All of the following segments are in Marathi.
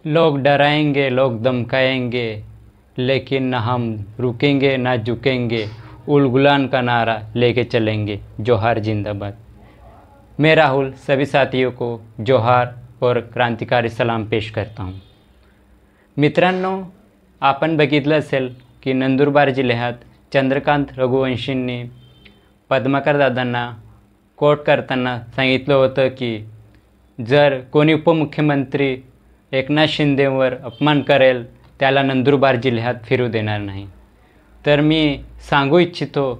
लोग डराएंगे, लोग धमकाएंगे, लेकिन न हम रुकेंगे ना झुकेंगे। उलगुलान का नारा लेके चलेंगे, जोहार जिंदाबाद। मैं राहुल सभी साथियों को जोहार और क्रांतिकारी सलाम पेश करता हूँ। मित्रांनो, आपण बघितलं असेल की नंदुरबार जिल्ह्यात चंद्रकांत रघुवंशींनी पद्माकर दादांना कोट करताना सांगितलं होतं की जर कोणी उपमुख्यमंत्री एकनाथ शिंदेवर अपमान करेल त्याला नंदुरबार जिल्ह्यात फिरू देणार नाही। तर मी सांगू इच्छितो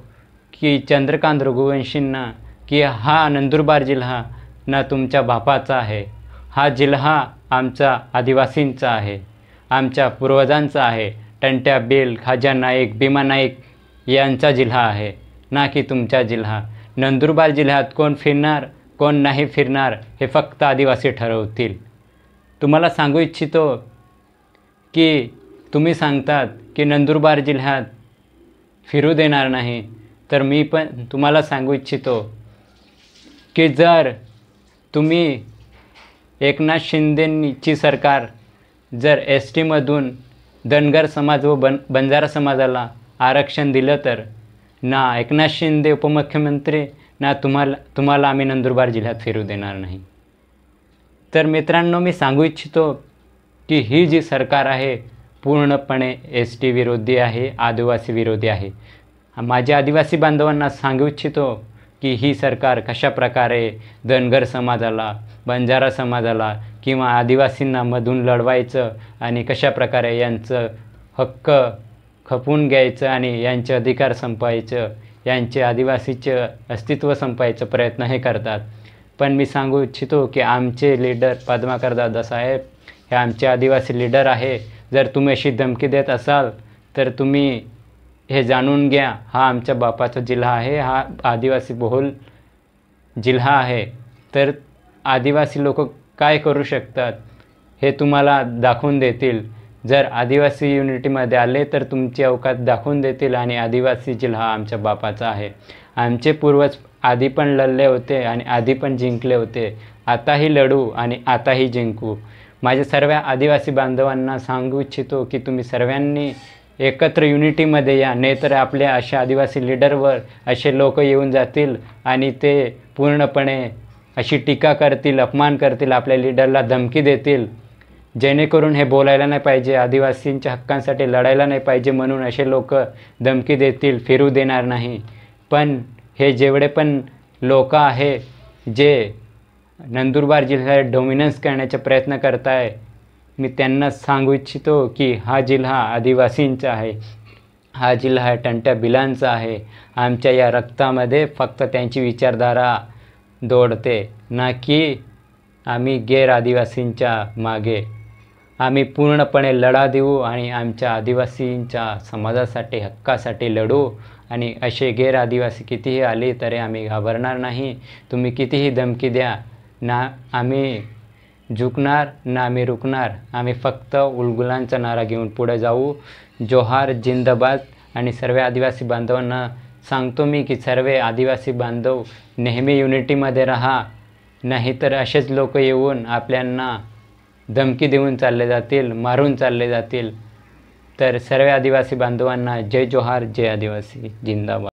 की चंद्रकांत रघुवंशींना की हा नंदुरबार जिल्हा ना तुमच्या बापाचा आहे, हा जिल्हा आमचा आदिवासींचा आहे, आमच्या पूर्वजांचा आहे। टंट्या बेल, खाजा नाईक, भीमा नाईक यांचा जिल्हा आहे, ना की तुमचा जिल्हा। नंदुरबार जिल्ह्यात कोण फिरणार कोण नाही फिरणार हे फक्त आदिवासी ठरवतील। तुम्हाला सांगू इच्छितो की तुम्ही सांगतात की नंदुरबार जिल्ह्यात फिरू देणार नाही, तर मी पण तुम्हाला सांगू इच्छितो की जर तुम्ही एकनाथ शिंदेंची सरकार जर STमधून धनगर समाज व बंजारा समाजाला आरक्षण दिलं तर ना एकनाथ शिंदे उपमुख्यमंत्री ना तुम्हाला आम्ही नंदुरबार जिल्ह्यात फिरू देणार नाही। तर मित्रांनो, मी सांगू इच्छितो की ही जी सरकार आहे पूर्णपणे ST विरोधी आहे, आदिवासी विरोधी आहे। माझ्या आदिवासी बांधवांना सांगू इच्छितो की ही सरकार कशा प्रकारे धनगर समाजाला, बंजारा समाजाला किंवा आदिवासींना मधून लढवायचं आणि कशा प्रकारे यांचं हक्क खपवून घ्यायचं आणि यांचे अधिकार संपवायचं, यांचे आदिवासीचे अस्तित्व संपवायचा प्रयत्न हे करतात। पण मी सांगू इच्छितो की आमचे लीडर पद्माकर दादासाहेब हे आमचे आदिवासी लीडर आहे। जर तुम्ही अशी धमकी देत असाल तर तुम्ही हे जाणून घ्या, हा आमच्या बापाचा जिल्हा आहे, हा आदिवासी बहुल जिल्हा आहे। तर आदिवासी लोक काय करू शकतात हे तुम्हाला दाखवून देतील। जर आदिवासी युनिटीमध्ये आले तर तुमची अवकात दाखवून देतील आणि आदिवासी जिल्हा आमच्या बापाचा आहे। आमचे पूर्वज आधी पण लढले होते आणि आधी पण जिंकले होते, आताही लढू आणि आताही जिंकू। माझ्या सर्व आदिवासी बांधवांना सांगू इच्छितो की तुम्ही सर्वांनी एकत्र युनिटीमध्ये या, नाहीतर आपल्या अशा आदिवासी लीडरवर असे लोक येऊन जातील आणि ते पूर्णपणे अशी टीका करतील, अपमान करतील, आपल्या लीडरला धमकी देतील, जेणेकरून हे बोलायला नाही पाहिजे, आदिवासींच्या हक्कांसाठी लढायला नाही पाहिजे म्हणून असे लोक धमकी देतील, फिरू देणार नाही। पण हे जेवढे पण लोक आहे जे नंदुरबार जिल्ह्यात डोमिनन्स करण्याचा प्रयत्न करत आहे, मी त्यांना सांगू इच्छितो की हा जिल्हा आदिवासींचा आहे, हा जिल्हा टंट्या बिलांचा आहे। आमच्या या रक्तामध्ये फक्त त्यांची विचारधारा दौडते, ना की आम्ही गैर आदिवासींच्या मागे। आम्ही पूर्णपणे लढा देऊ आणि आमच्या आदिवासींच्या समाजासाठी, हक्कासाठी लढू आणि असे गैर आदिवासी कितीही आले तरी आम्ही घाबरणार नाही। तुम्ही कितीही धमकी द्या, ना आम्ही झुकणार ना आम्ही रुकणार। आम्ही फक्त उलगुलांचा नारा घेऊन पुढे जाऊ। जोहार जिंदाबाद। आणि सर्व आदिवासी बांधवांना सांगतो मी की सर्व आदिवासी बांधव नेहमी युनिटीमध्ये राहा, नाहीतर असेच लोक येऊन आपल्यांना धमकी देऊन चालले जातील, मारून चालले जातील। तर सर्व आदिवासी बांधवांना जय जोहार, जय आदिवासी जिंदाबाद।